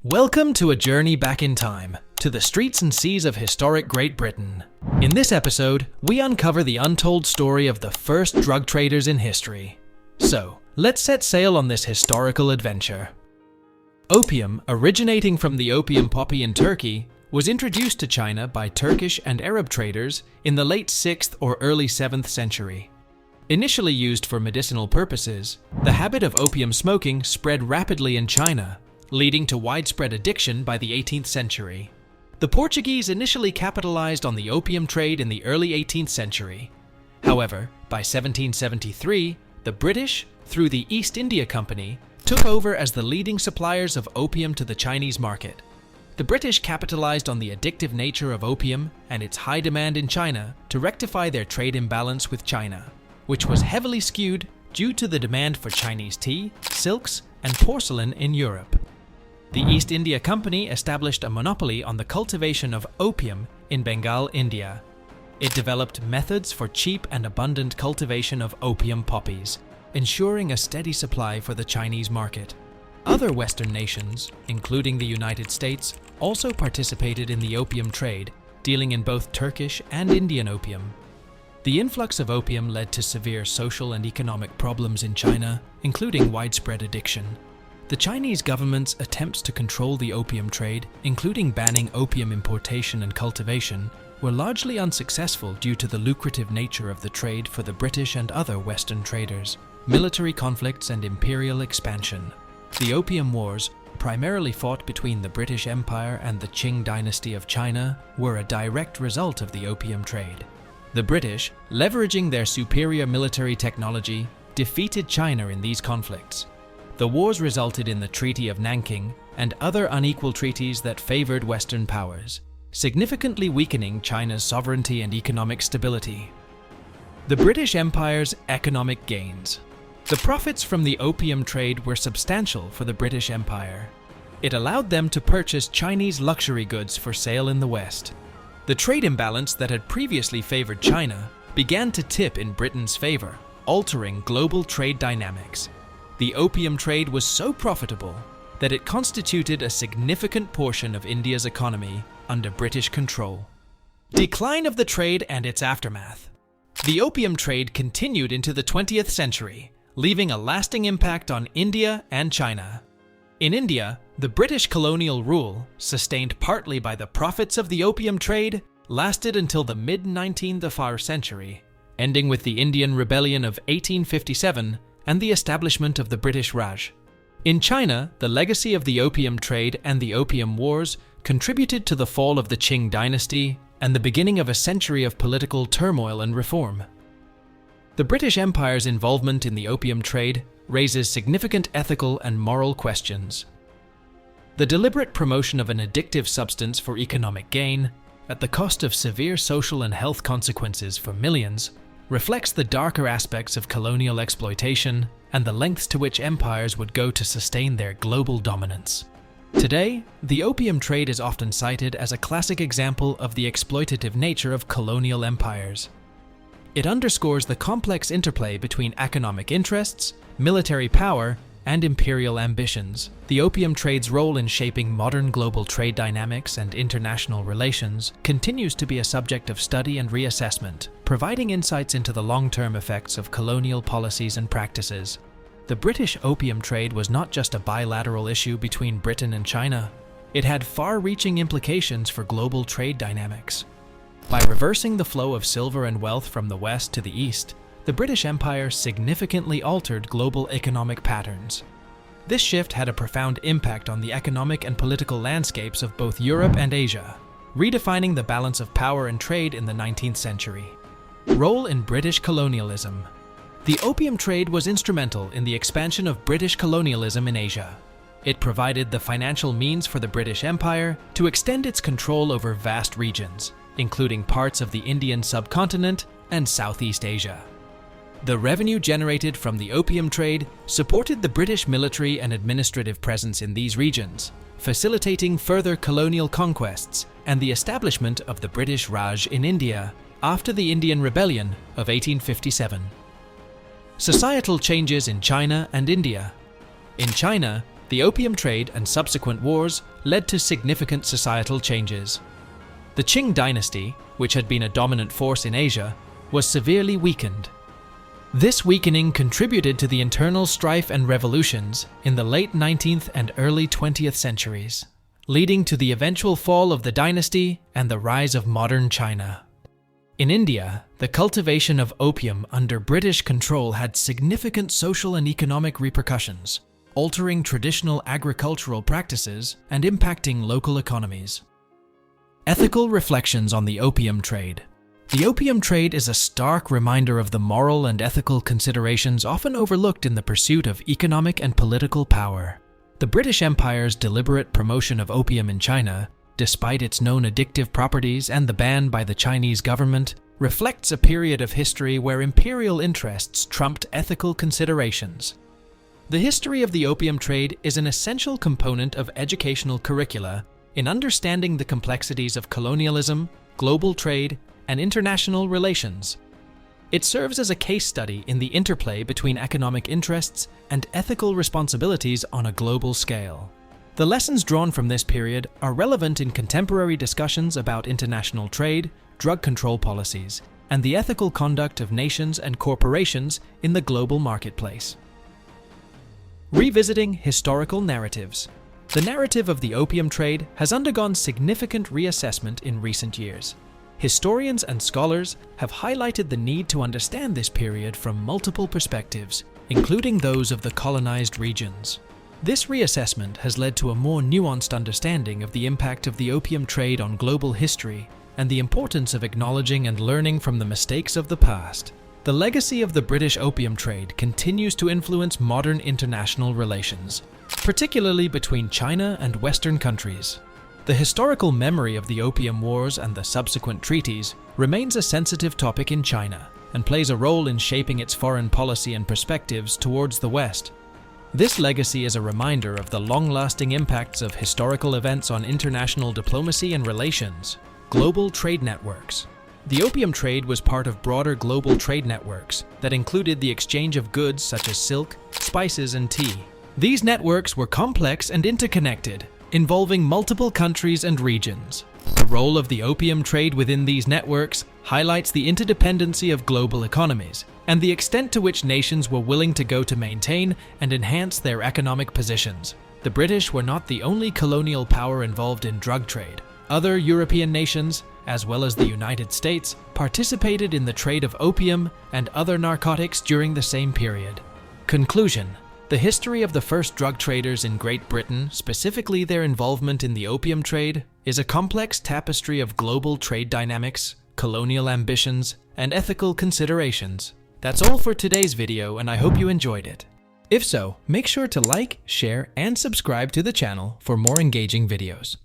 Welcome to a journey back in time, to the streets and seas of historic Great Britain. In this episode, we uncover the untold story of the first drug traders in history. So, let's set sail on this historical adventure. Opium, originating from the opium poppy in Turkey, was introduced to China by Turkish and Arab traders in the late 6th or early 7th century. Initially used for medicinal purposes, the habit of opium smoking spread rapidly in China, leading to widespread addiction by the 18th century. The Portuguese initially capitalized on the opium trade in the early 18th century. However, by 1773, the British, through the East India Company, took over as the leading suppliers of opium to the Chinese market. The British capitalized on the addictive nature of opium and its high demand in China to rectify their trade imbalance with China, which was heavily skewed due to the demand for Chinese tea, silks, and porcelain in Europe. The East India Company established a monopoly on the cultivation of opium in Bengal, India. It developed methods for cheap and abundant cultivation of opium poppies, ensuring a steady supply for the Chinese market. Other Western nations, including the United States, also participated in the opium trade, dealing in both Turkish and Indian opium. The influx of opium led to severe social and economic problems in China, including widespread addiction. The Chinese government's attempts to control the opium trade, including banning opium importation and cultivation, were largely unsuccessful due to the lucrative nature of the trade for the British and other Western traders, military conflicts and imperial expansion. The Opium Wars, primarily fought between the British Empire and the Qing dynasty of China, were a direct result of the opium trade. The British, leveraging their superior military technology, defeated China in these conflicts. The wars resulted in the Treaty of Nanking and other unequal treaties that favored Western powers, significantly weakening China's sovereignty and economic stability. The British Empire's economic gains. The profits from the opium trade were substantial for the British Empire. It allowed them to purchase Chinese luxury goods for sale in the West. The trade imbalance that had previously favored China began to tip in Britain's favor, altering global trade dynamics. The opium trade was so profitable that it constituted a significant portion of India's economy under British control. Decline of the trade and its aftermath. The opium trade continued into the 20th century, leaving a lasting impact on India and China. In India, the British colonial rule, sustained partly by the profits of the opium trade, lasted until the mid-19th of our century, ending with the Indian Rebellion of 1857 and the establishment of the British Raj. In China, the legacy of the opium trade and the Opium Wars contributed to the fall of the Qing dynasty and the beginning of a century of political turmoil and reform. The British Empire's involvement in the opium trade raises significant ethical and moral questions. The deliberate promotion of an addictive substance for economic gain, at the cost of severe social and health consequences for millions, reflects the darker aspects of colonial exploitation and the lengths to which empires would go to sustain their global dominance. Today, the opium trade is often cited as a classic example of the exploitative nature of colonial empires. It underscores the complex interplay between economic interests, military power, and imperial ambitions. The opium trade's role in shaping modern global trade dynamics and international relations continues to be a subject of study and reassessment, providing insights into the long-term effects of colonial policies and practices. The British opium trade was not just a bilateral issue between Britain and China. It had far-reaching implications for global trade dynamics. By reversing the flow of silver and wealth from the West to the East, the British Empire significantly altered global economic patterns. This shift had a profound impact on the economic and political landscapes of both Europe and Asia, redefining the balance of power and trade in the 19th century. Role in British colonialism. The opium trade was instrumental in the expansion of British colonialism in Asia. It provided the financial means for the British Empire to extend its control over vast regions, including parts of the Indian subcontinent and Southeast Asia. The revenue generated from the opium trade supported the British military and administrative presence in these regions, facilitating further colonial conquests and the establishment of the British Raj in India after the Indian Rebellion of 1857. Societal changes in China and India. In China, The opium trade and subsequent wars led to significant societal changes. The Qing dynasty, which had been a dominant force in Asia, was severely weakened. This weakening contributed to the internal strife and revolutions in the late 19th and early 20th centuries, leading to the eventual fall of the dynasty and the rise of modern China. In India, the cultivation of opium under British control had significant social and economic repercussions, altering traditional agricultural practices and impacting local economies. Ethical reflections on the opium trade. The opium trade is a stark reminder of the moral and ethical considerations often overlooked in the pursuit of economic and political power. The British Empire's deliberate promotion of opium in China, despite its known addictive properties and the ban by the Chinese government, reflects a period of history where imperial interests trumped ethical considerations. The history of the opium trade is an essential component of educational curricula in understanding the complexities of colonialism, global trade, and international relations. It serves as a case study in the interplay between economic interests and ethical responsibilities on a global scale. The lessons drawn from this period are relevant in contemporary discussions about international trade, drug control policies, and the ethical conduct of nations and corporations in the global marketplace. Revisiting historical narratives. The narrative of the opium trade has undergone significant reassessment in recent years. Historians and scholars have highlighted the need to understand this period from multiple perspectives, including those of the colonized regions. This reassessment has led to a more nuanced understanding of the impact of the opium trade on global history and the importance of acknowledging and learning from the mistakes of the past. The legacy of the British opium trade continues to influence modern international relations, particularly between China and Western countries. The historical memory of the Opium Wars and the subsequent treaties remains a sensitive topic in China and plays a role in shaping its foreign policy and perspectives towards the West. This legacy is a reminder of the long-lasting impacts of historical events on international diplomacy and relations. Global trade networks. The opium trade was part of broader global trade networks that included the exchange of goods such as silk, spices, and tea. These networks were complex and interconnected, involving multiple countries and regions. The role of the opium trade within these networks highlights the interdependency of global economies and the extent to which nations were willing to go to maintain and enhance their economic positions. The British were not the only colonial power involved in drug trade. Other European nations, as well as the United States, participated in the trade of opium and other narcotics during the same period. Conclusion. The history of the first drug traders in Great Britain, specifically their involvement in the opium trade, is a complex tapestry of global trade dynamics, colonial ambitions, and ethical considerations. That's all for today's video, and I hope you enjoyed it. If so, make sure to like, share, and subscribe to the channel for more engaging videos.